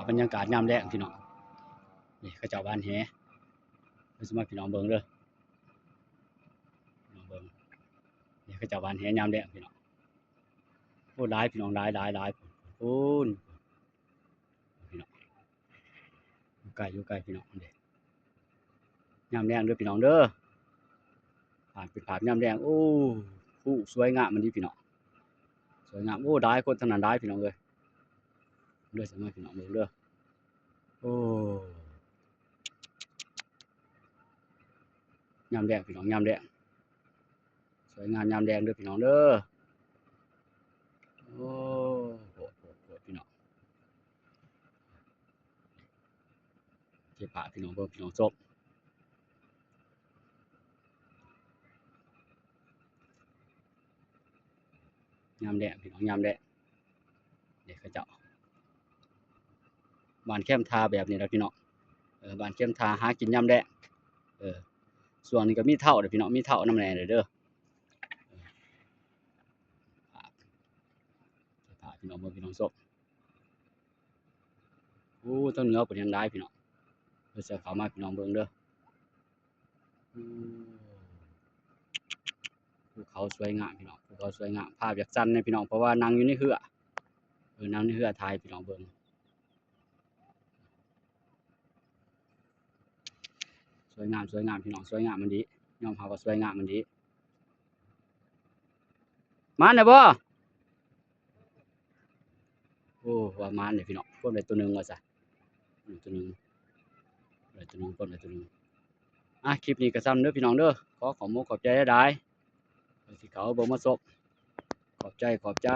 บรรยากาศยามแลงพี่น้องนี่เขาเจ้าบ้านแหเพิ่นสิมาพี่น้องเบิ่งเด้อพี่น้องเบิ่งนี่เขาเจ้าบ้านแหยามแลงพี่น้องโอ้หลายพี่น้องหลายพูนพี่น้องอยู่ใกล้พี่น้องเด้ยามแลงเด้อพี่น้องเด้อเป็นภาพยามแลงโอ้ผู้สวยงามมันดีพี่น้องสวยงามโอ้หลายคนเท่านั้นหลายพี่น้องเอ้ยเด้อสิมาพี่น้องเบิ่งเด้อโอ้ยามแลงพี่น้องยามแลงสวยงามยามแลงเด้อพี่น้องเด้อโอ้โหพี่น้องเก็บภาพพี่น้องเบิ่งพี่น้องชมยามแลงพี่น้องยามแลงเด็กเขาเจ้าบ้านแคมทาแบบนี้แหละพี่น้องบ้านแคมทาหากินยามแลงส่วนนี้ก็มีเท่าเด้อพี่น้องมีเท่านำแหน่เด้อภาพพี่น้องเบิ่งพี่น้องชมโอ้ทางเหนือเพิ่นยังหลายพี่น้องเพิ่นสิเข้ามาพี่น้องเบิ่งเด้อภูเขาสวยงามพี่น้องภูเขาสวยงามภาพอยากสั่นเลยพี่น้องเพราะว่านั่งอยู่ในเรือนั่งในเรือถ่ายพี่น้องเบิ่งสวยงามพี่น้องสวยงามมันดียอมรับว่าสวยงามมันดีมานน่ะบ่โอ้ว่ามานเด้พี่น้องพบได้ตัวหนึงว่าซะตัวหนึงได้ตัวหนึงพบได้ตัวหนึงคลิปนี้ก็ซ้ำเด้อพี่น้องเด้อขอมุกขอบใจหลายๆที่เขาเบิ่งมาชมขอบใจ